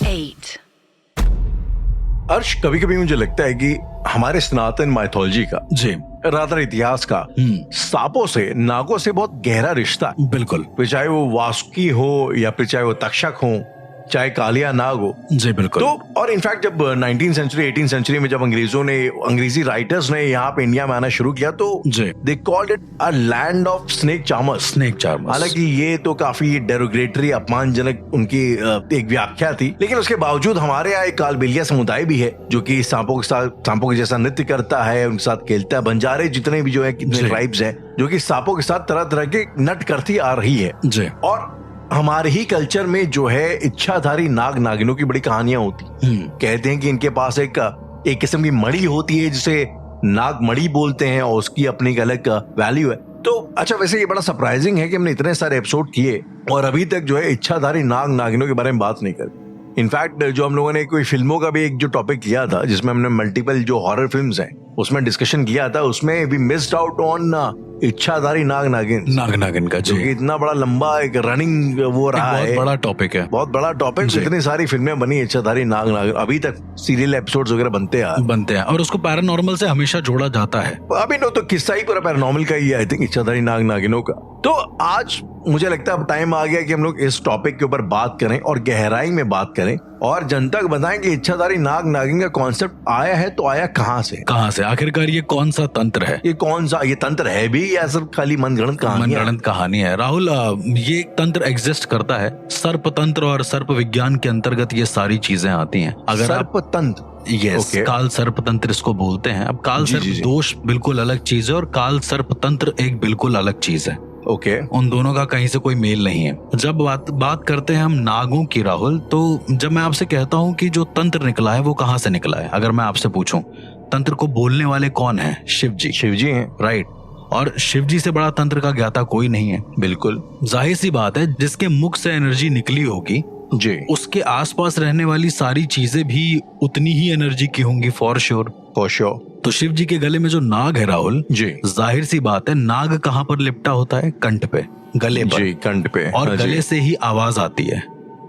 8. अर्श, कभी कभी मुझे लगता है कि हमारे सनातन माइथोलॉजी का जी राधा इतिहास का सांपों से, नागों से बहुत गहरा रिश्ता है। बिल्कुल। फिर चाहे वो वासुकी हो या फिर चाहे वो तक्षक हो, चाहे कालिया नाग हो। जी बिल्कुल। तो और इनफैक्ट जब 19th सेंचुरी 18th सेंचुरी में जब अंग्रेजी राइटर्स ने यहाँ पे इंडिया में आना शुरू किया तो they called it a land of snake charmers. Snake charmers. हालांकि ये तो काफी डेरोगेटरी, अपमानजनक उनकी एक व्याख्या थी, लेकिन उसके बावजूद हमारे यहाँ एक कालबेलिया समुदाय भी है जो कि सांपों के जैसा नृत्य करता है, उनके साथ खेलता है। बंजारे जितने भी जो है कितने ट्राइब्स हैं जो कि सांपों के साथ तरह तरह के नट करती आ रही है। और हमारे ही कल्चर में जो है इच्छाधारी नाग नागिनों की बड़ी कहानियां होती। कहते हैं कि इनके पास एक किस्म की मणि होती है जिसे नाग मणि बोलते हैं और उसकी अपनी एक अलग वैल्यू है। तो अच्छा, वैसे ये बड़ा सरप्राइजिंग है कि हमने इतने सारे एपिसोड किए और अभी तक जो है इच्छाधारी नाग नागिनों के बारे में बात नहीं करी। इनफैक्ट जो हम लोगों ने कोई फिल्मों का भी एक जो टॉपिक किया था जिसमें हमने मल्टीपल जो हॉरर फिल्म्स हैं उसमें डिस्कशन किया था, उसमें वी मिस्ड आउट ऑन इच्छाधारी नाग नागिन का जो कि इतना बड़ा लंबा एक रनिंग वो रहा है, बहुत बड़ा टॉपिक है, बहुत बड़ा टॉपिक। इतनी सारी फिल्में बनी इच्छाधारी नाग नागिन, अभी तक सीरियल एपिसोड्स वगैरह बनते हैं और उसको पैरानॉर्मल से हमेशा जोड़ा जाता है। अभी तो किस्सा ही पूरा पैरानॉर्मल का ही है, आई थिंक, इच्छाधारी नाग नागिनों का। तो आज मुझे लगता है अब टाइम आ गया कि हम लोग इस टॉपिक के ऊपर बात करें और गहराई में बात करें और जनता को बताएं कि इच्छाधारी नाग नागिन का कॉन्सेप्ट आया है तो आया कहाँ से, आखिरकार ये कौन सा तंत्र है, ये तंत्र है भी या सिर्फ खाली मनगढ़ंत कहानी है। राहुल, ये तंत्र एग्जिस्ट करता है। सर्प तंत्र और सर्प विज्ञान के अंतर्गत ये सारी चीजें आती हैं। अगर सर्प तंत्र, यस, काल सर्प तंत्र इसको बोलते हैं। अब काल सर्प दोष बिल्कुल अलग चीज है और काल सर्प तंत्र एक बिल्कुल अलग चीज है। उन दोनों का कहीं से कोई मेल नहीं है। जब बात करते हैं हम नागों की, राहुल, तो जब मैं आपसे कहता हूँ कि जो तंत्र निकला है वो कहाँ से निकला है, अगर मैं आपसे पूछूं तंत्र को बोलने वाले कौन है? शिव जी हैं, राइट। और शिव जी से बड़ा तंत्र का ज्ञाता कोई नहीं है। बिल्कुल जाहिर सी बात है, जिसके मुख से एनर्जी निकली होगी जी, उसके आसपास रहने वाली सारी चीजें भी उतनी ही एनर्जी की होंगी, फॉर श्योर। तो शिव जी के गले में जो नाग है, राहुल जी, जाहिर सी बात है, नाग कहाँ पर लिपटा होता है? कंठ पे, गले पर जी, कंठ पे, और गले से ही आवाज आती है,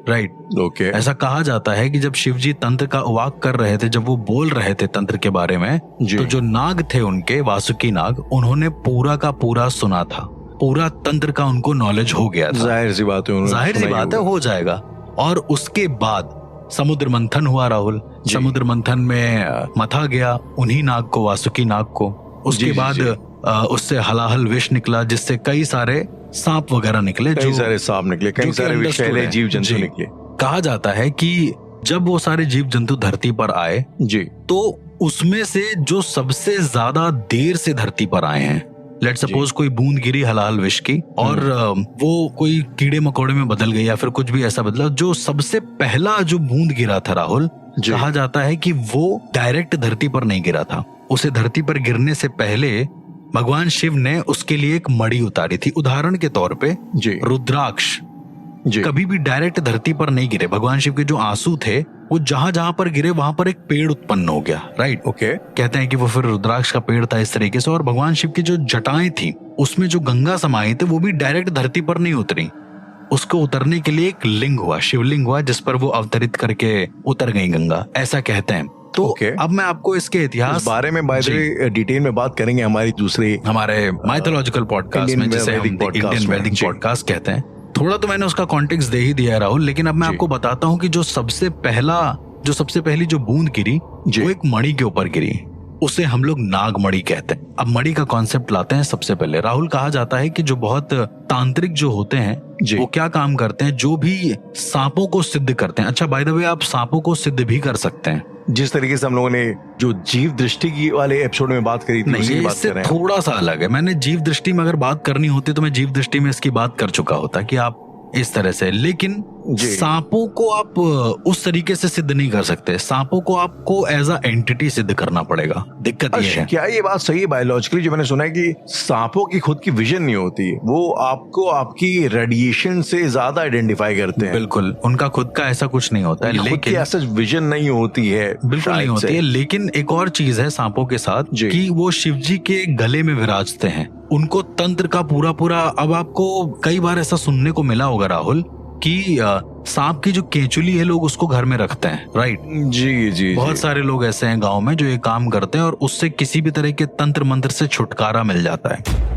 राइट। ऐसा कहा जाता है कि जब शिव जी तंत्र का वाक कर रहे थे, जब वो बोल रहे थे तंत्र के बारे में, तो जो नाग थे उनके, वासुकी नाग, उन्होंने पूरा का पूरा सुना था, पूरा तंत्र का उनको नॉलेज हो गया था। जाहिर सी बात है, हो जाएगा। और उसके बाद समुद्र मंथन हुआ, राहुल। समुद्र मंथन में मथा गया उन्हीं नाग को, वासुकी नाग को। उसके बाद उससे हलाहल विष निकला जिससे कई सारे सांप वगैरह निकले, कई सारे सांप निकले, कई सारे विषैले जीव जंतु निकले। कहा जाता है कि जब वो सारे जीव जंतु धरती पर आए जी, तो उसमें से जो सबसे ज्यादा देर से धरती पर आए हैं, लेट्स सपोज कोई बूंद गिरी हलाल विष की और वो कोई कीड़े मकोड़े में बदल गई या फिर कुछ भी ऐसा बदला, जो सबसे पहला जो बूंद गिरा था, राहुल, कहा जाता है कि वो डायरेक्ट धरती पर नहीं गिरा था। उसे धरती पर गिरने से पहले भगवान शिव ने उसके लिए एक मणि उतारी थी। उदाहरण के तौर पे रुद्राक्ष कभी भी डायरेक्ट धरती पर नहीं गिरे। भगवान शिव के जो आंसू थे वो जहां जहां पर गिरे वहां पर एक पेड़ उत्पन्न हो गया, राइट। कहते हैं कि वो फिर रुद्राक्ष का पेड़ था इस तरीके से। और भगवान शिव की जो जटाएं थी उसमें जो गंगा समाई थी वो भी डायरेक्ट धरती पर नहीं उतरी। उसको उतरने के लिए एक लिंग हुआ, शिवलिंग हुआ, जिस पर वो अवतरित करके उतर गई गंगा, ऐसा कहते हैं। तो अब मैं आपको इसके इतिहास बारे में डिटेल में बात करेंगे हमारे माइथोलॉजिकल पॉडकास्ट में, जिसे हम इंडियन वैदिक पॉडकास्ट कहते हैं। थोड़ा तो मैंने उसका कॉन्टेक्स्ट दे ही दिया है, राहुल, लेकिन अब मैं आपको बताता हूँ कि जो सबसे पहली जो बूंद गिरी वो एक मणि के ऊपर गिरी, उसे हम लोग नागमणि कहते हैं। अब मणि का कॉन्सेप्ट लाते हैं सबसे पहले, राहुल। कहा जाता है कि जो बहुत तांत्रिक जो होते हैं वो क्या काम करते हैं, जो भी सांपों को सिद्ध करते हैं। अच्छा, बाय द वे, आप सांपों को सिद्ध भी कर सकते हैं। जिस तरीके से हम लोगों ने जो जीव दृष्टि की वाले एपिसोड में बात करी थी, नहीं, इससे थोड़ा सा अलग है। मैंने जीव दृष्टि में अगर बात करनी होती तो मैं जीव दृष्टि में इसकी बात कर चुका होता कि आप इस तरह से, लेकिन सांपों को आप उस तरीके से सिद्ध नहीं कर सकते। सांपों को आपको एज अ एंटिटी सिद्ध करना पड़ेगा। दिक्कत ये है। क्या ये बात सही है बायोलॉजिकली? जो मैंने सुना है कि सांपों की खुद की विजन नहीं होती, वो आपको आपकी रेडिएशन से ज्यादा आइडेंटिफाई करते हैं। बिल्कुल, उनका खुद का ऐसा कुछ नहीं होता है, लेकिन ऐसा विजन नहीं होती है, बिल्कुल नहीं होती है। लेकिन एक और चीज है सांपों के साथ कि वो शिव जी के गले में विराजते हैं। उनको तंत्र का पूरा, अब आपको कई बार ऐसा सुनने को मिला होगा, राहुल, कि सांप की जो केंचुली है लोग उसको घर में रखते हैं, राइट? जी जी। बहुत सारे लोग ऐसे हैं गांव में जो ये काम करते हैं और उससे किसी भी तरह के तंत्र मंत्र से छुटकारा मिल जाता है।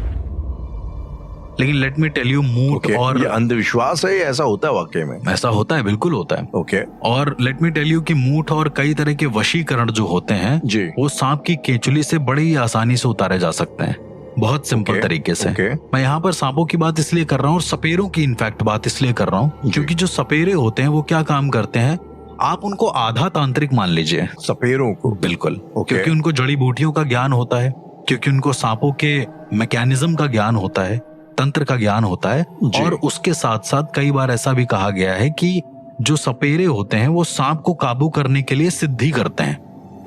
लेकिन लेट मी टेल यू, मूठ और ये अंधविश्वास है, ऐसा होता है वाकई में? ऐसा होता है, बिल्कुल होता है। ओके। और लेट मी टेल यू कि मूठ और कई तरह के वशीकरण जो होते हैं जी, वो सांप की केंचुली से बड़ी ही आसानी से उतारे जा सकते हैं, बहुत सिंपल तरीके से। मैं यहाँ पर सांपों की बात इसलिए कर रहा हूँ और सपेरों की इनफैक्ट बात इसलिए कर रहा हूँ क्योंकि जो सपेरे होते हैं वो क्या काम करते हैं, आप उनको आधा तांत्रिक मान लीजिए सपेरों को। बिल्कुल, क्योंकि उनको जड़ी बूटियों का ज्ञान होता है, क्योंकि उनको सांपों के मैकेनिज्म का ज्ञान होता है, तंत्र का ज्ञान होता है। और उसके साथ साथ कई बार ऐसा भी कहा गया है कि जो सपेरे होते हैं वो सांप को काबू करने के लिए सिद्धि करते हैं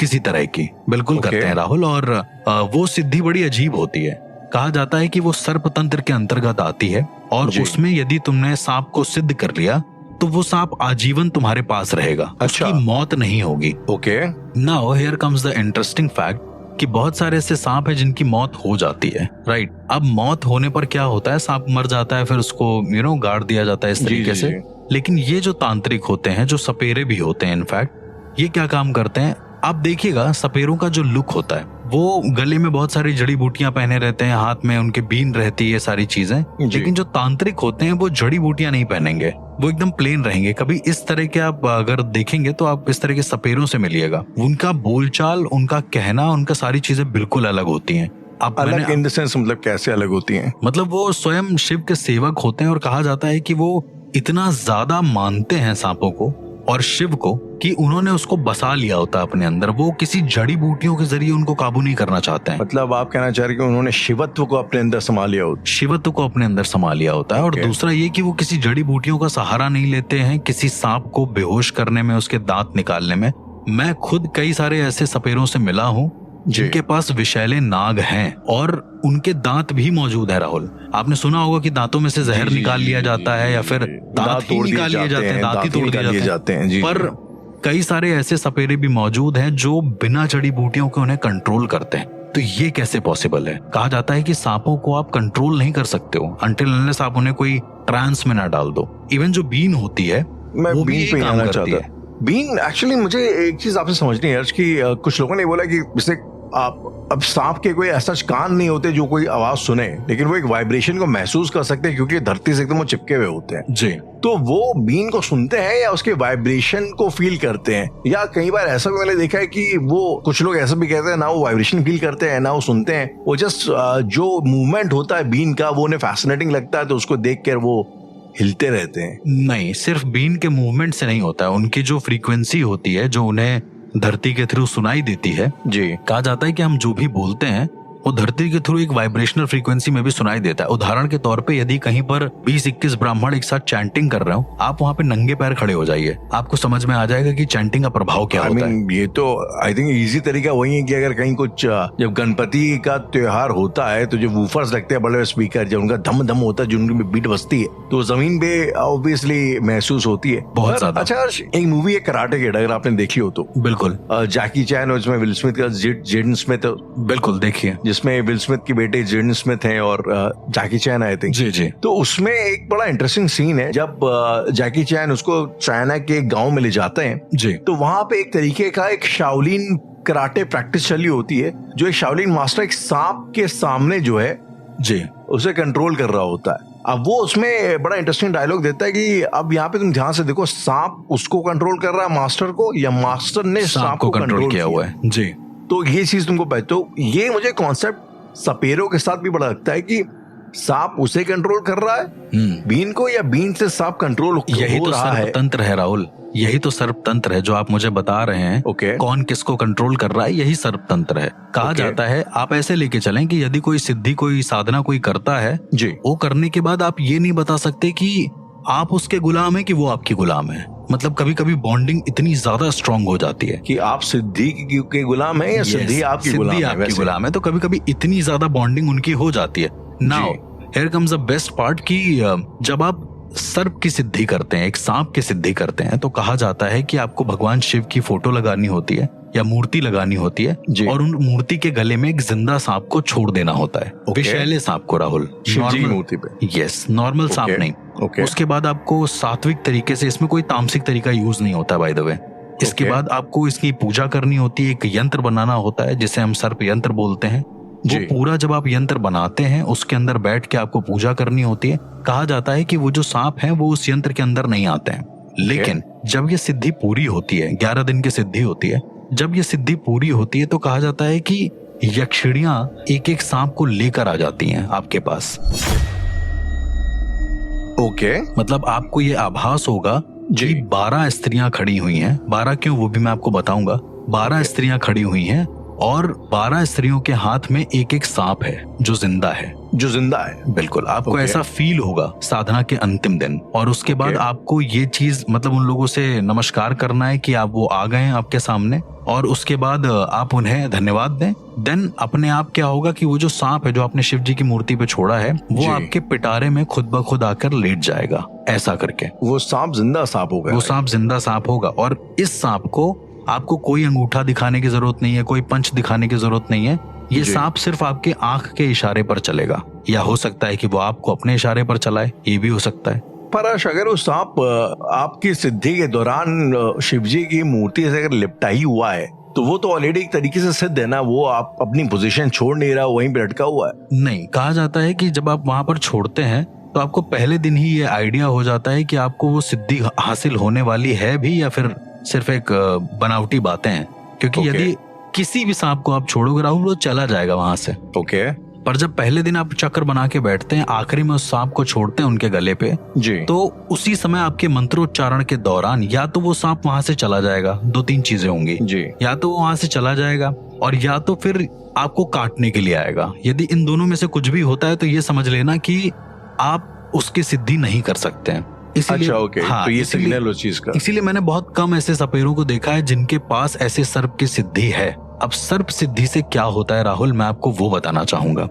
किसी तरह की। बिल्कुल करते हैं राहुल, और वो सिद्धि बड़ी अजीब होती है। कहा जाता है कि वो सर्प तंत्र के अंतर्गत आती है और उसमें यदि तुमने सांप को सिद्ध कर लिया तो वो सांप आजीवन तुम्हारे पास रहेगा। उसकी मौत नहीं होगी। Okay, now here comes the interesting fact कि बहुत सारे ऐसे सांप हैं जिनकी मौत हो जाती है, राइट? अब मौत होने पर क्या होता है, सांप मर जाता है, फिर उसको गाड़ दिया जाता है इस तरीके से। लेकिन ये जो तांत्रिक होते हैं, जो सपेरे भी होते हैं इनफैक्ट, ये क्या काम करते हैं, आप देखिएगा सपेरों का जो लुक होता है, वो गले में बहुत सारी जड़ी बूटियां पहने रहते हैं, हाथ में उनके बीन रहती है, सारी चीजें। लेकिन जो तांत्रिक होते हैं वो जड़ी बूटियां नहीं पहनेंगे, वो एकदम प्लेन रहेंगे। कभी इस तरह के आप अगर देखेंगे तो आप इस तरह के सपेरों से मिलिएगा, उनका बोलचाल, उनका कहना, उनका सारी चीजें बिल्कुल अलग होती हैं। अब अलग इन द सेंस, मतलब कैसे अलग होती हैं? मतलब वो स्वयं शिव के सेवक होते हैं और कहा जाता है कि वो इतना ज्यादा मानते हैं सांपों को और शिव को कि उन्होंने उसको बसा लिया होता है अपने अंदर। वो किसी जड़ी बूटियों के जरिए उनको काबू नहीं करना चाहते हैं। मतलब आप कहना चाह रहे हैं कि उन्होंने शिवत्व को अपने अंदर समा लिया होता है? शिवत्व को अपने अंदर समा लिया होता है। और दूसरा ये कि वो किसी जड़ी बूटियों का सहारा नहीं लेते हैं किसी सांप को बेहोश करने में, उसके दांत निकालने में। मैं खुद कई सारे ऐसे सपेरों से मिला हूँ जिनके पास विषैले नाग हैं और उनके दांत भी मौजूद है। राहुल, आपने सुना होगा कि दांतों में से जहर निकाल लिया जाता है या फिर दांत ही निकाल लिए जाते हैं, दांत ही तोड़ दिए जाते हैं। पर कई सारे ऐसे सपेरे भी मौजूद हैं जो बिना जड़ी बूटियों के उन्हें कंट्रोल करते हैं। तो ये कैसे पॉसिबल है? कहा जाता है कि सांपों को आप कंट्रोल नहीं कर सकते हो अनटिल अनलेस आप उन्हें कोई ट्रांस में ना डाल दो। इवन जो बीन होती है, मैं वो बीन पे आना चाहता है। बीन एक्चुअली मुझे एक चीज आपसे समझनी है कि कुछ लोगों ने बोला कि जैसे आप अब सांप के कोई ऐसा कान नहीं होते जो कोई आवाज सुने, लेकिन वो एक वाइब्रेशन को महसूस कर सकते हैं क्योंकि धरती से एकदम वो चिपके हुए होते हैं जी। तो वो बीन को सुनते हैं या उसके वाइब्रेशन को फील करते हैं? या कई बार ऐसा भी मैंने देखा है कि वो कुछ लोग ऐसा भी कहते हैं ना वो वाइब्रेशन फील करते हैं ना वो सुनते हैं, वो जस्ट जो मूवमेंट होता है बीन का वो उन्हें फैसिनेटिंग लगता है तो उसको देख कर वो हिलते रहते हैं। नहीं, सिर्फ बीन के मूवमेंट से नहीं होता है, उनकी जो फ्रीक्वेंसी होती है जो उन्हें धरती के थ्रू सुनाई देती है जी। कहा जाता है कि हम जो भी बोलते हैं वो धरती के थ्रू एक वाइब्रेशनल फ्रीक्वेंसी में भी सुनाई देता है। उदाहरण के तौर पे यदि कहीं पर 20-21 ब्राह्मण एक साथ चैंटिंग कर रहे हो, आप वहाँ पे नंगे पैर खड़े हो जाइए, आपको समझ में आ जाएगा कि चैंटिंग का प्रभाव क्या होता है। ये तो आई थिंक इजी तरीका वही है कि अगर कहीं कुछ जब गणपति का त्योहार होता है तो जो वूफर्स लगते हैं बड़े स्पीकर, जब उनका धम धम होता है, जो उनकी बीट बजती है तो जमीन पे ऑब्वियसली महसूस होती है बहुत ज्यादा। अच्छा, एक मूवी है कराटे किड, अगर आपने देखी हो तो। बिल्कुल, जैकी चैन और उसमें विल स्मिथ का जेडन स्मिथ, बिल्कुल देखिए, जिसमें विल स्मिथ के बेटे जेडन स्मिथ हैं और जैकी चैन आई थिंक जी जी। तो उसमें एक बड़ा इंटरेस्टिंग सीन है जब जैकी चैन उसको चाइना के गांव में ले जाते हैं जी। तो वहां पे एक तरीके का एक शाओलिन कराटे प्रैक्टिस चली होती है, जो एक शाओलिन मास्टर एक सांप के सामने जो है जी उसे कंट्रोल कर रहा होता है। अब वो उसमें बड़ा इंटरेस्टिंग डायलॉग देता है कि अब यहाँ पे तुम ध्यान से देखो, सांप उसको कंट्रोल कर रहा है मास्टर को, या मास्टर ने सांप को कंट्रोल किया हुआ है जी। तो ये चीज तुमको तो ये मुझे कॉन्सेप्ट सपेरों के साथ भी बड़ा लगता है कि सांप उसे कंट्रोल कर रहा है बीन को, या बीन से सांप कंट्रोल यही तो सर्पतंत्र है राहुल, यही तो सर्पतंत्र है जो आप मुझे बता रहे हैं। कौन किसको कंट्रोल कर रहा है, यही सर्पतंत्र है। कहा जाता है, आप ऐसे लेके चलें कि यदि कोई सिद्धि, कोई साधना कोई करता है जी, वो करने के बाद आप ये नहीं बता सकते कि आप उसके गुलाम है कि वो आपकी गुलाम है। मतलब कभी कभी बॉन्डिंग इतनी ज्यादा स्ट्रांग हो जाती है कि आप सिद्धि के गुलाम है या सिद्धि आपकी गुलाम है। तो कभी कभी इतनी ज्यादा बॉन्डिंग उनकी हो जाती है। Now here comes the best part कि जब आप सर्प की सिद्धि करते हैं, एक सांप की सिद्धि करते हैं, तो कहा जाता है कि आपको भगवान शिव की फोटो लगानी होती है या मूर्ति लगानी होती है और उन मूर्ति के गले में एक जिंदा सांप को छोड़ देना होता है। विषैले सांप को राहुल, शिव जी की मूर्ति पे। यस, नॉर्मल सांप नहीं। उसके बाद आपको सात्विक तरीके से, इसमें कोई तामसिक तरीका यूज नहीं होता बाय द वे। इसके बाद आपको इसकी पूजा करनी होती है, एक यंत्र बनाना होता है जिसे हम सर्प यंत्र बोलते हैं। वो पूरा जब आप यंत्र बनाते हैं उसके अंदर बैठ के आपको पूजा करनी होती है। कहा जाता है कि वो जो सांप हैं वो उस यंत्र के अंदर नहीं आते हैं, लेकिन जब ये सिद्धि पूरी होती है, 11 दिन की सिद्धि होती है, जब ये सिद्धि पूरी होती है तो कहा जाता है कि यक्षिणियां एक एक सांप को लेकर आ जाती हैं आपके पास। मतलब आपको ये आभास होगा कि 12 स्त्रियां खड़ी हुई हैं। 12 क्यों, वो भी मैं आपको बताऊंगा। 12 स्त्रियां खड़ी हुई हैं और 12 स्त्रियों के हाथ में एक एक सांप है जो जिंदा है। बिल्कुल, आपको ऐसा फील होगा साधना के अंतिम दिन। और उसके बाद आपको ये चीज, मतलब उन लोगों से नमस्कार करना है कि आप वो आ गए हैं आपके सामने, और उसके बाद आप उन्हें धन्यवाद दें। देन अपने आप क्या होगा कि वो जो सांप है जो आपने शिव जी की मूर्ति पे छोड़ा है वो आपके पिटारे में खुद ब खुद आकर लेट जाएगा। ऐसा करके वो सांप जिंदा सांप होगा। वो सांप जिंदा सांप होगा। और इस सांप को आपको कोई अंगूठा दिखाने की जरूरत नहीं है, कोई पंच दिखाने की जरूरत नहीं है। ये सांप सिर्फ आपके आंख के इशारे पर चलेगा, या हो सकता है कि वो आपको अपने इशारे पर चलाए, ये भी हो सकता है। पराश, अगर वो सांप आपकी सिद्धि के दौरान शिवजी की मूर्ति से अगर लिपटा ही हुआ है तो वो तो ऑलरेडी एक तरीके से सिद्ध है ना, वो आप अपनी पोजीशन छोड़ नहीं रहा, वहीं पे लटका हुआ है। नहीं, कहा जाता है कि जब आप वहां पर छोड़ते हैं तो आपको पहले दिन ही ये आइडिया हो जाता है कि आपको वो सिद्धि हासिल होने वाली है भी या फिर सिर्फ एक बनावटी बातें हैं। क्योंकि यदि किसी भी सांप को आप छोड़ोगे राहुल, वो चला जाएगा वहां से। पर जब पहले दिन आप चक्र बना के बैठते हैं, आखिरी में उस सांप को छोड़ते हैं उनके गले पे तो उसी समय आपके मंत्रोच्चारण के दौरान या तो वो सांप वहां से चला जाएगा, 2-3 चीजें होंगी। या तो वो वहां से चला जाएगा और या तो फिर आपको काटने के लिए आएगा। यदि इन दोनों में से कुछ भी होता है तो ये समझ लेना कि आप उसकी सिद्धि नहीं कर सकते हैं। इसीलिए तो ये सिग्नल उस चीज का। इसीलिए मैंने बहुत कम ऐसे सपेरों को देखा है जिनके पास ऐसे सर्प की सिद्धि है। अब सर्प सिद्धि से क्या होता है राहुल, मैं आपको वो बताना चाहूंगा।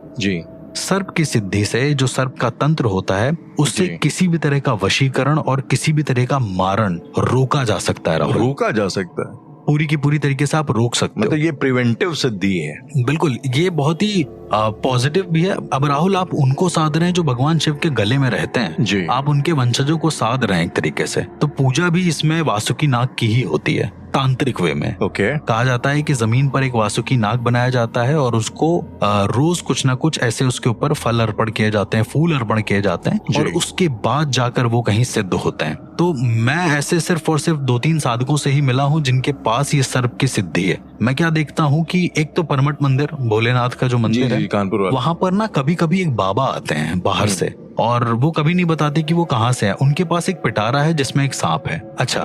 सर्प की सिद्धि से, जो सर्प का तंत्र होता है, उससे किसी भी तरह का वशीकरण और किसी भी तरह का मारण रोका जा सकता है राहुल। रोका जा सकता है, पूरी की पूरी तरीके से आप रोक सकते हो। मतलब ये प्रिवेंटिव सिद्धि है। बिल्कुल, ये बहुत ही पॉजिटिव भी है। अब राहुल, आप उनको साध रहे हैं जो भगवान शिव के गले में रहते हैं, आप उनके वंशजों को साध रहे हैं एक तरीके से। तो पूजा भी इसमें वासुकी नाग की ही होती है, तांत्रिक वे में। कहा जाता है कि जमीन पर एक वासुकी नाग बनाया जाता है और उसको रोज कुछ ना कुछ ऐसे उसके ऊपर फल अर्पण किए जाते हैं, फूल अर्पण किए जाते हैं, और उसके बाद जाकर वो कहीं सिद्ध होते हैं। तो मैं ऐसे सिर्फ और सिर्फ 2-3 साधकों से ही मिला हूँ जिनके पास ये सर्प की सिद्धि है। मैं क्या देखता हूँ कि एक तो परमट मंदिर, भोलेनाथ का जो मंदिर है कानपुर, वहाँ पर ना कभी कभी एक बाबा आते हैं बाहर से, और वो कभी नहीं बताते कि वो कहाँ से है। उनके पास एक पिटारा है जिसमें एक सांप है। अच्छा,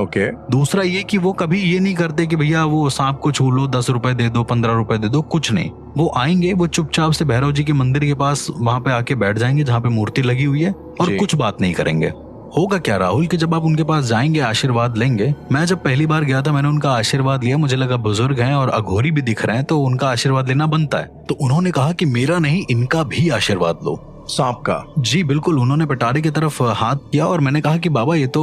दूसरा ये कि वो कभी ये नहीं करते कि भैया वो सांप को छू लो, 10 रुपए दे दो, 15 रुपए दे दो, कुछ नहीं। वो आएंगे, वो चुपचाप से भैरव जी के मंदिर के पास वहां पे आके बैठ जाएंगे जहाँ पे मूर्ति लगी हुई है, और कुछ बात नहीं करेंगे। होगा क्या राहुल कि जब आप उनके पास जाएंगे, आशीर्वाद लेंगे। मैं जब पहली बार गया था, मैंने उनका आशीर्वाद लिया, मुझे लगा बुजुर्ग हैं और अघोरी भी दिख रहे हैं, तो उनका आशीर्वाद लेना बनता है। तो उन्होंने कहा कि मेरा नहीं, इनका भी आशीर्वाद लो, सांप का। जी बिल्कुल। उन्होंने पिटारे की तरफ हाथ किया और मैंने कहा कि बाबा ये तो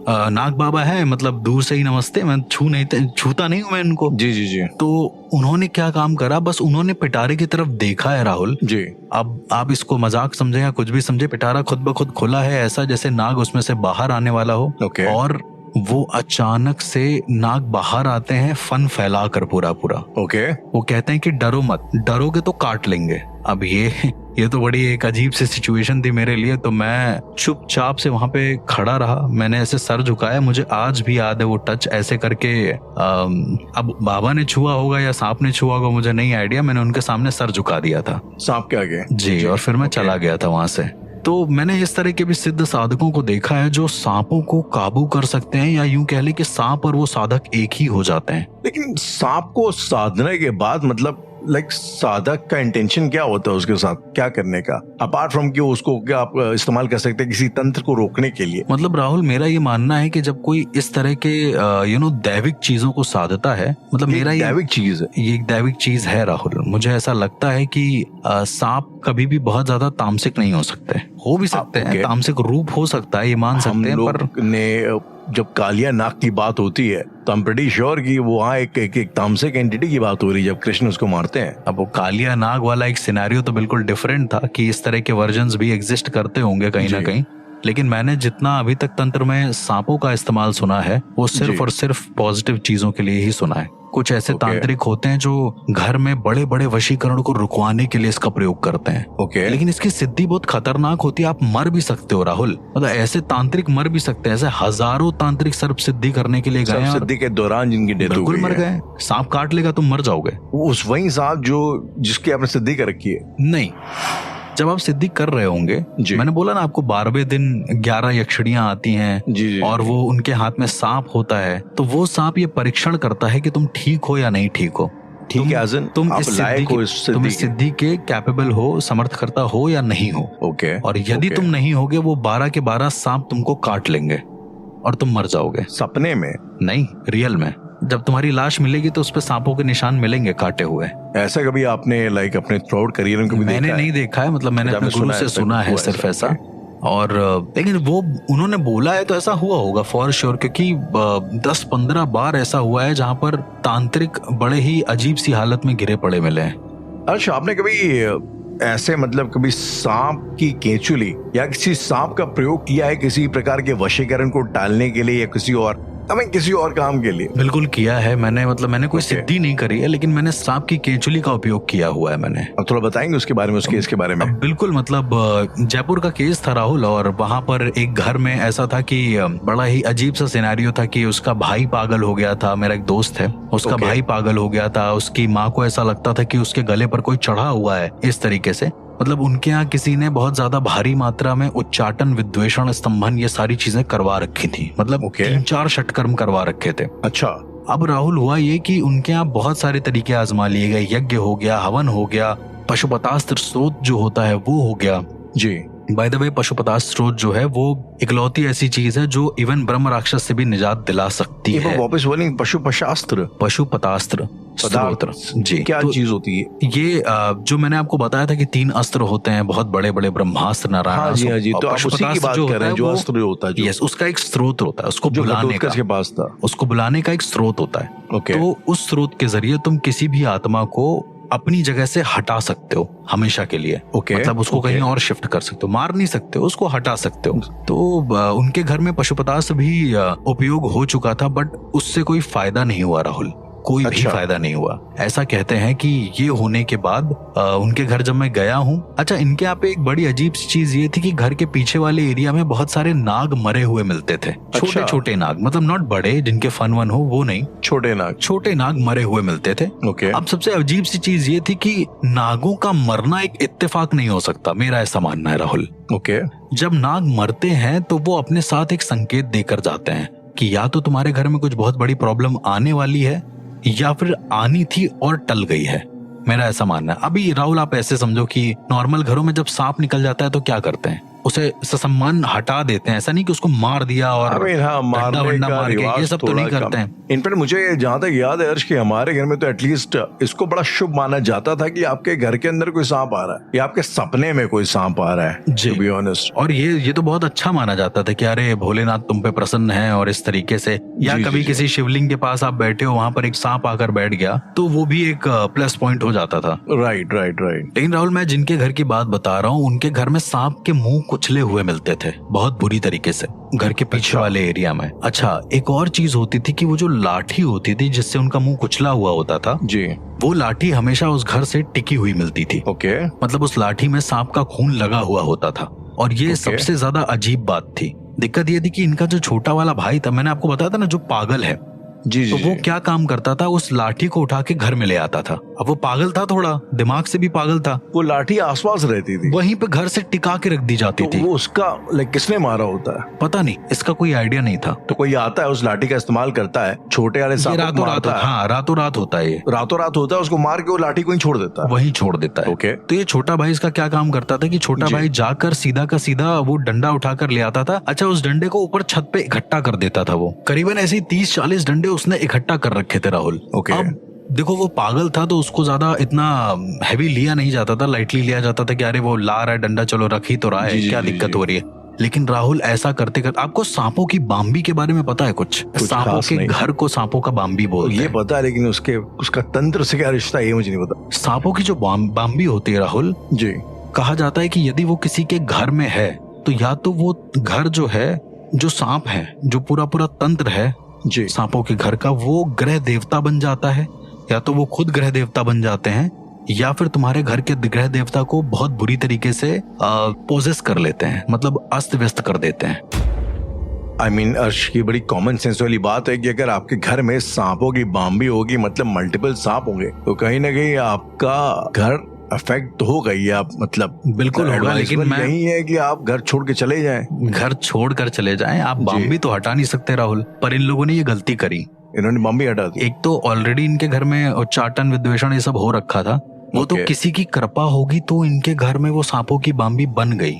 नाग बाबा है, मतलब दूर से ही नमस्ते, मैं छूता नहीं हूँ मैं इनको। जी। तो उन्होंने क्या काम करा, बस उन्होंने पिटारे की तरफ देखा है राहुल जी। अब आप इसको मजाक समझे या कुछ भी समझे, पिटारा खुद ब खुद खुला है, ऐसा जैसे नाग उसमें से बाहर आने वाला हो। और वो अचानक से नाग बाहर आते हैं, फन फैला कर पूरा। वो कहते हैं कि डरो मत, डरोगे तो काट लेंगे। अब ये तो बड़ी एक अजीब सी सिचुएशन थी मेरे लिए। तो मैं चुपचाप से वहां पे खड़ा रहा, मैंने ऐसे सर झुकाया, मुझे आज भी याद है वो टच ऐसे करके। अब बाबा ने छुआ होगा या सांप ने छुआ होगा, मुझे नहीं आइडिया, मैंने उनके सामने सर झुका दिया था सांप के आगे। जी, और फिर मैं चला गया था वहां से। तो मैंने इस तरह के भी सिद्ध साधकों को देखा है जो सांपों को काबू कर सकते हैं, या यूं कह ले कि सांप और वो साधक एक ही हो जाते हैं। लेकिन सांप को साधने के बाद मतलब लाइक साधक का इंटेंशन क्या होता है उसके साथ, क्या करने का, अपार्ट फ्रॉम कि उसको क्या आप इस्तेमाल कर सकते हैं किसी तंत्र को रोकने के लिए? मतलब राहुल, मेरा ये मानना है कि जब कोई इस तरह के दैविक चीजों को साधता है, मतलब मेरा ये दैविक चीज है, ये एक दैविक चीज है राहुल। मुझे ऐसा लगता है कि सांप कभी भी बहुत ज्यादा तामसिक नहीं हो सकते, हो भी सकते हैं, तामसिक रूप हो सकता है, ये मान सकते हैं, पर ने जब कालिया नाग की बात होती है तो I'm pretty sure कि वो वहाँ एक तामसिक एंटिटी की बात हो रही है जब कृष्ण उसको मारते हैं। अब वो कालिया नाग वाला एक सिनेरियो तो बिल्कुल डिफरेंट था कि इस तरह के वर्जन्स भी एग्जिस्ट करते होंगे कहीं ना कहीं, लेकिन मैंने जितना अभी तक तंत्र में सांपों का इस्तेमाल सुना है वो सिर्फ और सिर्फ पॉजिटिव चीजों के लिए ही सुना है। कुछ ऐसे तांत्रिक होते हैं जो घर में बड़े बड़े वशीकरण को रुकवाने के लिए इसका प्रयोग करते हैं। लेकिन इसकी सिद्धि बहुत खतरनाक होती है, आप मर भी सकते हो राहुल, मतलब ऐसे तांत्रिक मर भी सकते हैं, ऐसे हजारों तांत्रिक सर्प सिद्धि करने के लिए गए, सिद्धि के दौरान जिनकी डेथ बिल्कुल मर गए। सांप काट लेगा तुम मर जाओगे। उस वही सांप जिसकी आपने सिद्धि कर रखी है? नहीं, जब आप सिद्धि कर रहे होंगे, मैंने बोला ना आपको 12वें दिन 11 यक्षिणियां आती हैं और वो उनके हाथ में सांप होता है, तो वो सांप ये परीक्षण करता है कि तुम ठीक हो या नहीं ठीक हो, ठीक है, तुम इस सिद्धि के कैपेबल हो, समर्थ करता हो या नहीं हो। और यदि तुम नहीं होगे वो 12 के 12 सांप तुमको काट लेंगे और तुम मर जाओगे। सपने में नहीं, रियल में। जब तुम्हारी लाश मिलेगी तो उस पे सांपों के निशान मिलेंगे काटे हुए। ऐसा कभी आपने लाइक अपने थ्रोट करियर में कभी मैंने नहीं देखा है, मतलब मैंने अपने गुरु से सुना है सिर्फ ऐसा। और लेकिन वो उन्होंने बोला है तो ऐसा हुआ होगा फॉर श्योर, क्योंकि 10-15 बार ऐसा हुआ है जहाँ पर तांत्रिक बड़े ही अजीब सी हालत में गिरे पड़े मिले हैं। अच्छा, आपने कभी ऐसे मतलब कभी सांप की केंचुली या किसी सांप का प्रयोग किया है किसी प्रकार के वशीकरण को टालने के लिए या किसी और काम के लिए? बिल्कुल किया है मैंने, मतलब मैंने कोई सिद्धि नहीं करी है, लेकिन मैंने सांप की केंचुली का उपयोग किया हुआ है मैंने। अब थोड़ा बताएंगे उसके बारे में, उस केस के बारे में? बिल्कुल, मतलब जयपुर का केस था राहुल, और वहां पर एक घर में ऐसा था कि बड़ा ही अजीब सा सिनेरियो था कि उसका भाई पागल हो गया था। मेरा एक दोस्त है, उसका भाई पागल हो गया था। उसकी माँ को ऐसा लगता था कि उसके गले पर कोई चढ़ा हुआ है, इस तरीके से। मतलब उनके यहाँ किसी ने बहुत ज्यादा भारी मात्रा में उच्चाटन, विद्वेषण, स्तंभन, ये सारी चीजें करवा रखी थी, मतलब 3-4 षटकर्म करवा रखे थे। अच्छा। अब राहुल हुआ ये कि उनके यहाँ बहुत सारे तरीके आजमा लिए गए, यज्ञ हो गया, हवन हो गया, पशुपतास्त्र स्रोत जो होता है वो हो गया। जी, बाय द वे पशुपतास्त्र स्रोत जो है वो इकलौती ऐसी चीज है जो इवन ब्रह्म राक्षस से भी निजात दिला सकती है। वापस बोलेंगे, पशुपतास्त्र स्त्रोत्र। जी, क्या चीज होती है ये? जो मैंने आपको बताया था कि 3 अस्त्र होते हैं, बहुत बड़े बड़े ब्रह्मास्त्र, नारायणास्त्र। हाँ जी, तो आप उसी की बात कर रहे हैं जो अस्त्र होता है। यस, उसका एक स्रोत होता है, उसको बुलाने का, के पास था, उसको बुलाने का एक स्रोत होता है। तो उस स्रोत के जरिए तुम किसी भी आत्मा को अपनी जगह से हटा सकते हो हमेशा के लिए। मतलब उसको कहीं और शिफ्ट कर सकते हो, मार नहीं सकते हो, उसको हटा सकते हो। तो उनके घर में पशुपतास्त्र भी उपयोग हो चुका था, बट उससे कोई फायदा नहीं हुआ राहुल, कोई भी फायदा नहीं हुआ। ऐसा कहते हैं कि ये होने के बाद उनके घर जब मैं गया हूँ, अच्छा, इनके यहाँ पे एक बड़ी अजीब सी चीज ये थी कि घर के पीछे वाले एरिया में बहुत सारे नाग मरे हुए मिलते थे। छोटे छोटे नाग, मतलब नॉट बड़े जिनके फन वन हो, वो नहीं, छोटे नाग मरे हुए मिलते थे। अब सबसे अजीब सी चीज ये थी कि नागों का मरना एक इत्तेफाक नहीं हो सकता, मेरा ऐसा मानना है राहुल। जब नाग मरते हैं तो वो अपने साथ एक संकेत देकर जाते हैं कि या तो तुम्हारे घर में कुछ बहुत बड़ी प्रॉब्लम आने वाली है या फिर आनी थी और टल गई है, मेरा ऐसा मानना है। अभी राहुल आप ऐसे समझो कि नॉर्मल घरों में जब सांप निकल जाता है तो क्या करते हैं, उसे ससम्मान हटा देते हैं, ऐसा नहीं कि उसको मार दिया और मार के, ये सब तो नहीं करते हैं। इनफैक्ट मुझे जहाँ तक याद है अर्श कि हमारे घर में तो एटलीस्ट इसको बड़ा शुभ माना जाता था कि आपके घर के अंदर कोई सांप आ रहा है या आपके सपने में कोई सांप आ रहा है, टू बी ऑनेस्ट। और ये तो बहुत अच्छा माना जाता था कि अरे भोलेनाथ तुम पे प्रसन्न है, और इस तरीके से। या कभी किसी शिवलिंग के पास आप बैठे हो, वहां पर एक सांप आकर बैठ गया तो वो भी एक प्लस पॉइंट हो जाता था। राइट। लेकिन राहुल, मैं जिनके घर की बात बता रहा हूँ उनके घर में सांप के मुंह कुचले हुए मिलते थे, बहुत बुरी तरीके से, घर के पीछे वाले एरिया में। अच्छा, एक और चीज होती थी कि वो जो लाठी होती थी जिससे उनका मुंह कुचला हुआ होता था जी, वो लाठी हमेशा उस घर से टिकी हुई मिलती थी। मतलब उस लाठी में सांप का खून लगा हुआ होता था। और ये सबसे ज्यादा अजीब बात थी। दिक्कत ये थी कि इनका जो छोटा वाला भाई था, मैंने आपको बताया था ना, जो पागल है, तो वो क्या काम करता था, उस लाठी को उठा के घर में ले आता था अब वो पागल था, थोड़ा दिमाग से भी पागल था। वो लाठी आसपास रहती थी, वहीं पे घर से टिका के रख दी जाती थी। वो उसका किसने मारा होता है पता नहीं, इसका कोई आइडिया नहीं था। तो कोई आता है उस लाठी का इस्तेमाल करता है, छोटे वाले सांप को मारता है। हाँ, रातों रात होता है, ये रातों रात होता है, उसको मार के वो लाठी को ही छोड़ देता है, वहीं छोड़ देता है। ओके। तो ये छोटा भाई इसका क्या काम करता था कि छोटा भाई जाकर सीधा का सीधा वो डंडा उठाकर ले आता था। अच्छा, उस डंडे को ऊपर छत पे इकट्ठा कर देता था। वो करीबन ऐसे 30-40 डंडे उसने इकट्ठा कर रखे थे राहुल। ओके। अब देखो, वो पागल था तो उसको ज्यादा इतना हैवी लिया नहीं जाता था, लाइटली लिया जाता था कि अरे वो ला रहा है डंडा, चलो रख ही तो रहा है, क्या दिक्कत हो रही है। लेकिन राहुल ऐसा करते करते, आपको सांपों की बाम्बी के बारे में पता है कुछ? सांपों के घर को सांपों का बाम्बी बोलते हैं। ये पता है, लेकिन उसका तंत्र से क्या रिश्ता है ये मुझे नहीं पता। सांपों की जो बाम्बी होती है राहुल जी, कहा जाता है कि यदि वो किसी के घर में है तो या तो वो घर जो है, जो सांप है, जो पूरा तंत्र है जी सांपों के घर का, वो ग्रह देवता बन जाता है, या तो वो खुद ग्रह देवता बन जाते हैं, या फिर तुम्हारे घर के ग्रह देवता को बहुत बुरी तरीके से पोजेस कर लेते हैं, मतलब अस्त व्यस्त कर देते हैं। I mean, अर्श, की बड़ी कॉमन सेंस वाली बात है कि अगर आपके घर में सांपों की बाम्बी होगी, मतलब मल्टीपल सांप होंगे, तो कहीं ना कहीं आपका घर अफेक्ट तो होगा ही। आप मतलब बिल्कुल होगा, लेकिन यही है कि आप घर छोड़ के चले जाएं। घर छोड़ कर चले जाएं, आप बाम्बी तो हटा नहीं सकते राहुल। पर इन लोगों ने ये गलती करी, इन्होंने बाम्बी हटा दी। एक तो ऑलरेडी इनके घर में उच्चाटन विद्वेषण ये सब हो रखा था, वो तो किसी की कृपा होगी तो इनके घर में वो सांपों की बाम्बी बन गई।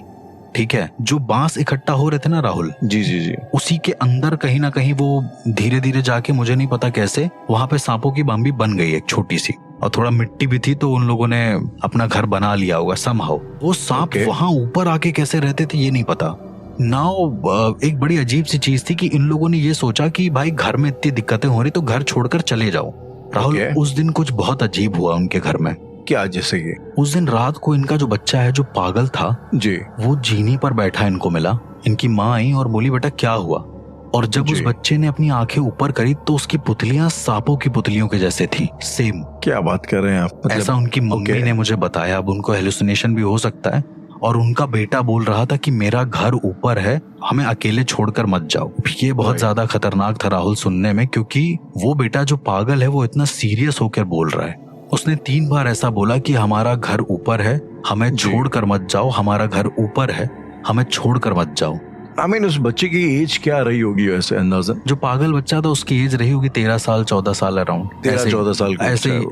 ठीक है, जो बांस इकट्ठा हो रहे थे ना राहुल जी जी जी, उसी के अंदर कहीं ना कहीं वो धीरे धीरे जाके, मुझे नहीं पता कैसे, वहां पे सांपों की बाम्बी बन गई एक छोटी सी, और थोड़ा मिट्टी भी थी, तो उन लोगों ने अपना घर बना लिया होगा समहाउ। वो सांप वहां ऊपर आके कैसे रहते थे ये नहीं पता। नाउ एक बड़ी अजीब सी चीज थी कि इन लोगों ने ये सोचा कि भाई घर में इतनी दिक्कतें हो रही तो घर छोड़कर चले जाओ। राहुल, उस दिन कुछ बहुत अजीब हुआ उनके घर में। क्या? जैसे कि उस दिन रात को इनका जो बच्चा है जो पागल था जी, वो जीनी पर बैठा इनको मिला। इनकी माँ आई और बोली बेटा क्या हुआ, और जब उस बच्चे ने अपनी आंखें ऊपर करी तो उसकी पुतलियां सांपों की पुतलियों के जैसे थी, सेम। क्या बात कर रहे हैं आप? ऐसा उनकी मम्मी ने मुझे बताया। अब उनको हेलुसिनेशन भी हो सकता है, और उनका बेटा बोल रहा था कि मेरा घर ऊपर है, हमें अकेले छोड़कर मत जाओ। ये बहुत ज्यादा खतरनाक था राहुल सुनने में, क्योंकि वो बेटा जो पागल है वो इतना सीरियस होकर बोल रहा है। उसने 3 बार ऐसा बोला कि हमारा घर ऊपर है, हमें छोड़कर मत जाओ, हमारा घर ऊपर है, हमें छोड़कर मत जाओ। I mean, उस बच्चे की एज क्या रही होगी वैसे अंदाजा? जो पागल बच्चा था उसकी एज रही होगी 13 साल 14 साल अराउंड, 13-14 साल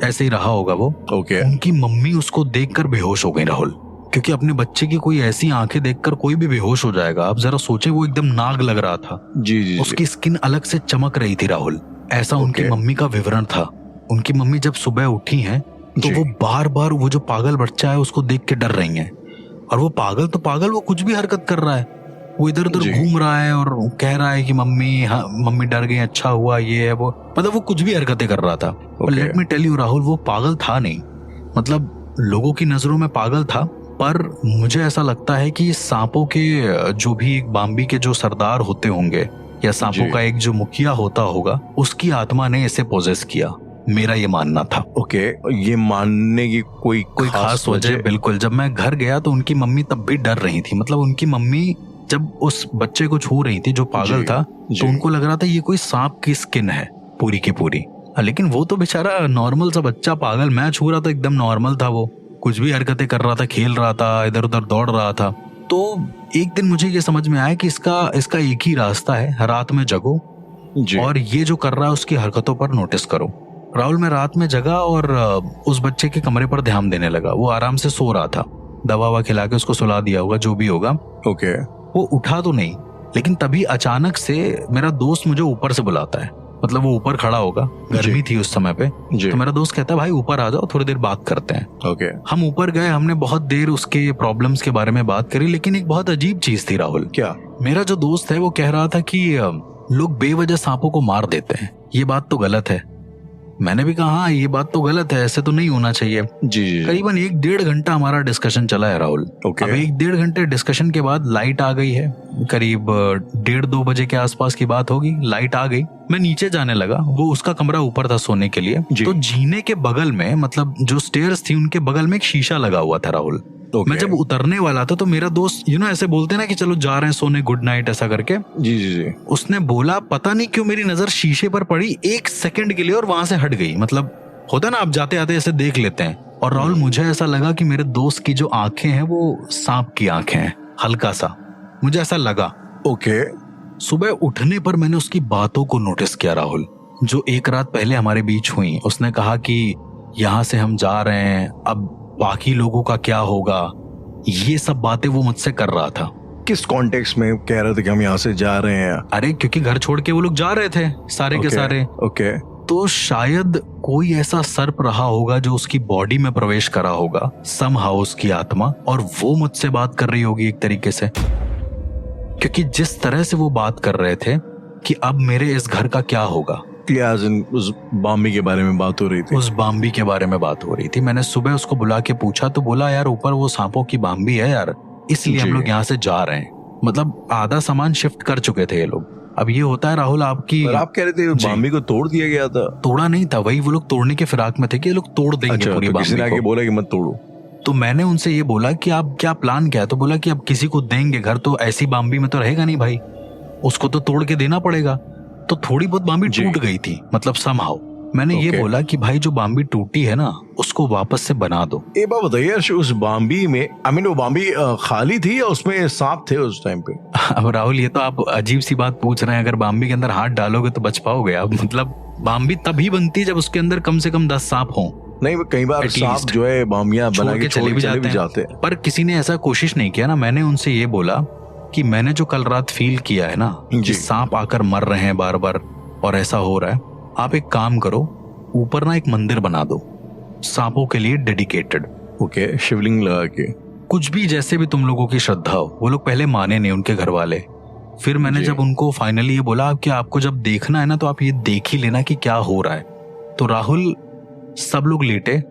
ऐसे ही रहा होगा वो। उनकी मम्मी उसको देखकर बेहोश हो गई राहुल, क्योंकि अपने बच्चे की कोई ऐसी आंखें देखकर कोई भी बेहोश हो जाएगा। आप जरा सोचे, वो एकदम नाग लग रहा था जी, उसकी स्किन अलग से चमक रही थी राहुल, ऐसा उनकी मम्मी का विवरण था। उनकी मम्मी जब सुबह उठी हैं तो वो बार बार वो जो पागल बच्चा है उसको देख के डर रही हैं। और वो पागल तो पागल, वो कुछ भी हरकत कर रहा है, वो इधर उधर घूम रहा है और कह रहा है कि मम्मी डर गई, अच्छा हुआ, ये है वो, मतलब वो कुछ भी हरकतें कर रहा था। Let me tell you Rahul, वो पागल था नहीं, मतलब लोगों की नजरों में पागल था, पर मुझे ऐसा लगता है कि सांपों के जो भी एक बाम्बी के जो सरदार होते होंगे, या सांपों का एक जो मुखिया होता होगा, उसकी आत्मा ने इसे पोजेस किया, मेरा ये मानना था। ये मानने की कोई खास वजह? बिल्कुल। जब मैं घर गया तो उनकी मम्मी तब भी डर रही थी, मतलब उनकी मम्मी जब उस बच्चे को छू रही थी जो पागल था, तो उनको लग रहा था ये कोई सांप की स्किन है पूरी की पूरी। लेकिन वो तो बेचारा नॉर्मल सा बच्चा पागल, मैं छू रहा था एकदम नॉर्मल था, वो कुछ भी हरकतें कर रहा था, खेल रहा था, इधर उधर दौड़ रहा था। तो एक दिन मुझे ये समझ में आया कि इसका एक ही रास्ता है, रात में जगो और ये जो कर रहा है उसकी हरकतों पर नोटिस करो। राहुल, मैं रात में जगा और उस बच्चे के कमरे पर ध्यान देने लगा। वो आराम से सो रहा था, दवा खिला के उसको सुला दिया होगा, जो भी होगा। वो उठा तो नहीं, लेकिन तभी अचानक से मेरा दोस्त मुझे ऊपर से बुलाता है, मतलब वो ऊपर खड़ा होगा, गर्मी थी उस समय पे, तो मेरा दोस्त कहता है भाई ऊपर आ जाओ, थोड़ी देर बात करते हैं। हम ऊपर गए, हमने बहुत देर उसके प्रॉब्लम्स के बारे में बात करी, लेकिन एक बहुत अजीब चीज थी राहुल। क्या? मेरा जो दोस्त है वो कह रहा था कि लोग बेवजह सांपों को मार देते हैं, ये बात तो गलत है। मैंने भी कहा हाँ ये बात तो गलत है, ऐसे तो नहीं होना चाहिए। जी। करीबन 1-1.5 घंटा हमारा डिस्कशन चला है राहुल। अब 1-1.5 घंटे डिस्कशन के बाद लाइट आ गई है, करीब 1:30-2 बजे के आसपास की बात होगी। लाइट आ गई, मैं नीचे जाने लगा, वो उसका कमरा ऊपर था सोने के लिए। तो जीने के बगल में, मतलब जो स्टेयर्स थी उनके बगल में एक शीशा लगा हुआ था राहुल। मैं जब उतरने वाला था तो मेरा दोस्त ऐसे बोलते ना कि चलो जा रहे हैं सोने, गुड नाइट ऐसा करके। जी। उसने बोला, पता नहीं क्यों मेरी नजर शीशे पर पड़ी 1 सेकंड के लिए और वहां से हट गई, मतलब होता है ना, आप जाते आते ऐसे देख लेते हैं। और राहुल मुझे ऐसा लगा कि मेरे दोस्त की जो आंखें हैं वो सांप की आंखें हैं, हल्का सा मुझे ऐसा लगा। ओके। सुबह उठने पर मैंने उसकी बातों को नोटिस किया राहुल, जो एक रात पहले हमारे बीच हुई। उसने कहा कि यहाँ से हम जा रहे हैं, अब बाकी लोगों का क्या होगा, ये सब बातें वो मुझसे कर रहा था। किस कॉन्टेक्स्ट में कह रहे थे कि हम यहाँ से जा रहे हैं? अरे क्योंकि घर छोड़ के वो लोग जा रहे थे सारे के सारे। ओके। तो शायद कोई ऐसा सर्प रहा होगा जो उसकी बॉडी में प्रवेश करा होगा, समहाउ उसकी आत्मा, और वो मुझसे बात कर रही होगी एक तरीके से। क्योंकि जिस तरह से वो बात कर रहे थे कि अब मेरे इस घर का क्या होगा। उस बाम्बी के बारे में बात हो रही थी। उस बाम्बी के बारे में बात हो रही थी। मैंने सुबह उसको बुला के पूछा तो बोला यार ऊपर वो सांपों की बाम्बी है यार, इसलिए हम लोग यहाँ से जा रहे हैं। मतलब आधा सामान शिफ्ट कर चुके थे ये लोग। अब ये होता है राहुल आपकी, आप कह रहे थे बाम्बी को तोड़ दिया गया था। तोड़ा नहीं था, वही वो लोग तोड़ने के फिराक में थे कि ये लोग तोड़ देंगे। अच्छा, पूरी तो बाम्बी किसी ने आके बोला कि मत तोड़ो। तो मैंने उनसे ये बोला कि आप क्या प्लान क्या है, तो बोला कि अब किसी को देंगे घर, तो ऐसी बाम्बी में तो रहेगा नहीं भाई, उसको तो तोड़ के देना पड़ेगा। तो थोड़ी बहुत बाम्बी टूट गई थी, मतलब समहाउ। मैंने ये बोला कि भाई जो बाम्बी टूटी है ना उसको वापस से बना दो। एक बात बताइए, उस बाम्बी में वो बाम्बी खाली थी या उसमें सांप थे उस टाइम पे? अब राहुल ये तो आप अजीब सी बात पूछ रहे हैं। अगर बाम्बी के अंदर हाथ डालोगे तो बच पाओगे आप? मतलब बाम्बी तभी बनती है जब उसके अंदर कम से कम 10 सांप हों। नहीं, कई बार सांप जो है बामियां बना के चले भी जाते हैं। पर किसी ने ऐसा कोशिश नहीं किया ना। मैंने उनसे ये बोला कि मैंने जो कल रात फील किया है ना कि सांप आकर मर रहे हैं बार बार और ऐसा हो रहा है, आप एक काम करो, ऊपर ना एक मंदिर बना दो सांपों के लिए डेडिकेटेड। ओके, शिवलिंग लगा के, कुछ भी जैसे भी तुम लोगों की श्रद्धा हो। वो लोग पहले माने नहीं, उनके घर वाले। फिर मैंने जब उनको फाइनली ये बोला कि आपको जब देखना है ना तो आप ये देख ही लेना कि क्या हो रहा है। तो राहुल सब लोग लेटे।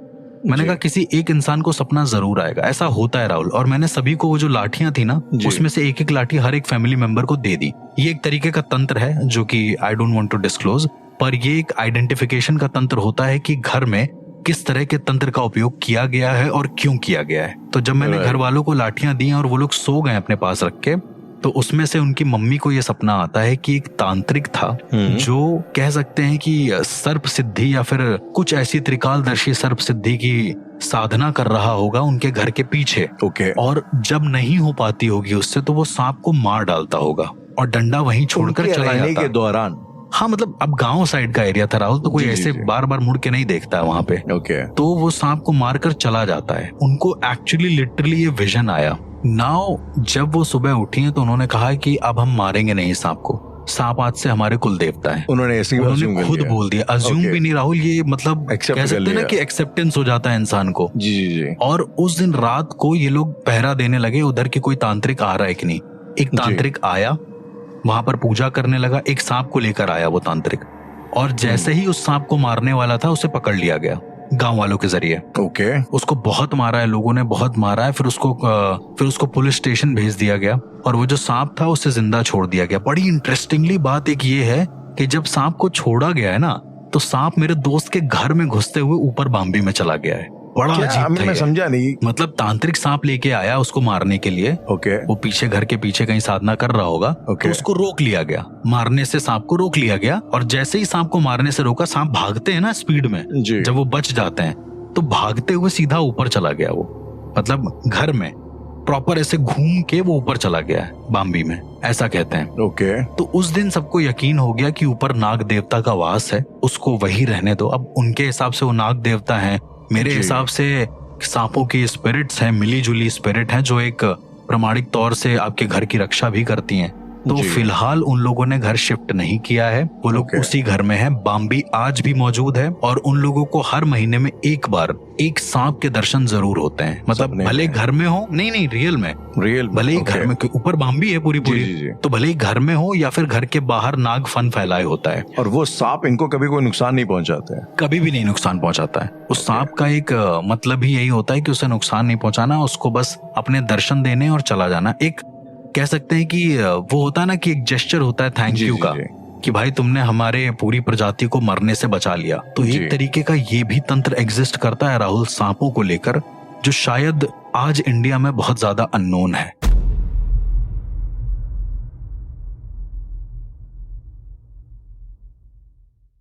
मैंने कहा किसी एक इंसान को सपना जरूर आएगा, ऐसा होता है राहुल। और मैंने सभी को वो जो लाठियां थी ना उसमें से एक एक लाठी हर एक फैमिली मेंबर को दे दी। ये एक तरीके का तंत्र है जो कि I don't want to disclose, पर ये एक आइडेंटिफिकेशन का तंत्र होता है कि घर में किस तरह के तंत्र का उपयोग किया गया है और क्यों किया गया है। तो जब मैंने घर वालों को लाठियां दी और वो लोग सो गए अपने पास रख के, तो उसमें से उनकी मम्मी को ये सपना आता है कि एक तांत्रिक था जो कह सकते हैं कि सर्प सिद्धि या फिर कुछ ऐसी त्रिकालदर्शी सर्प सिद्धि की साधना कर रहा होगा उनके घर के पीछे। और जब नहीं हो पाती होगी उससे तो वो सांप को मार डालता होगा और डंडा वहीं छोड़कर चला जाता के दौरान। हाँ, मतलब अब गांव साइड का एरिया था राहुल, तो कोई ऐसे बार बार मुड़ के नहीं देखता है वहां पे। तो वो सांप को मारकर चला जाता है। उनको एक्चुअली लिटरली ये विजन आया। नाउ जब वो सुबह उठी हैं तो उन्होंने कहा कि अब हम मारेंगे नहीं सांप को, सांप आज से हमारे कुल देवता है। उन्होंने खुद बोल दिया, अज्यूम भी नहीं राहुल, ये मतलब कह सकते ना कि एक्सेप्टेंस हो जाता है इंसान को। जी। और उस दिन रात को ये लोग पहरा देने लगे उधर की कोई तांत्रिक आ रहा है कि नहीं। एक तांत्रिक आया, वहां पर पूजा करने लगा, एक सांप को लेकर आया वो तांत्रिक, और जैसे ही उस सांप को मारने वाला था उसे पकड़ लिया गया गांव वालों के जरिए। उसको बहुत मारा है लोगों ने, बहुत मारा है। फिर उसको पुलिस स्टेशन भेज दिया गया और वो जो सांप था उसे जिंदा छोड़ दिया गया। बड़ी इंटरेस्टिंगली बात एक ये है कि जब सांप को छोड़ा गया है ना तो सांप मेरे दोस्त के घर में घुसते हुए ऊपर बाम्बी में चला गया है। बड़ा अजीब था। मैं समझा नहीं, मतलब तांत्रिक सांप लेके आया उसको मारने के लिए। वो पीछे घर के पीछे कहीं साधना कर रहा होगा। तो उसको रोक लिया गया, मारने से सांप को रोक लिया गया। और जैसे ही सांप को मारने से रोका, सांप भागते हैं ना स्पीड में, जब वो बच जाते हैं तो भागते हुए सीधा ऊपर चला गया वो, मतलब घर में प्रॉपर ऐसे घूम के वो ऊपर चला गया है बाम्बी में, ऐसा कहते हैं। तो उस दिन सबको यकीन हो गया कि ऊपर नाग देवता का वास है, उसको वही रहने दो। अब उनके हिसाब से वो नाग देवता है, मेरे हिसाब से सांपों की स्पिरिट्स हैं, मिली जुली स्पिरिट हैं जो एक प्रामाणिक तौर से आपके घर की रक्षा भी करती हैं। तो फिलहाल उन लोगों ने घर शिफ्ट नहीं किया है, वो लोग उसी घर में हैं। बाम्बी आज भी मौजूद है और उन लोगों को हर महीने में एक बार एक सांप के दर्शन जरूर होते हैं। मतलब भले घर में हो, नहीं रियल में भले ही घर में, ऊपर बाम्बी है पूरी, तो भले ही घर में हो या फिर घर के बाहर नाग फन फैलाए होता है। और वो सांप इनको कभी कोई नुकसान नहीं पहुंचाते हैं, कभी भी नहीं नुकसान पहुंचाता है। उस सांप का एक मतलब ही यही होता है कि उसे नुकसान नहीं पहुंचाना, उसको बस अपने दर्शन देने और चला जाना। एक कह सकते हैं कि वो होता है ना कि एक जेस्चर होता है थैंक यू का, कि भाई तुमने हमारे पूरी प्रजाति को मरने से बचा लिया। तो एक तरीके का ये भी तंत्र एग्जिस्ट करता है राहुल सांपों को लेकर, जो शायद आज इंडिया में बहुत ज्यादा अननोन है।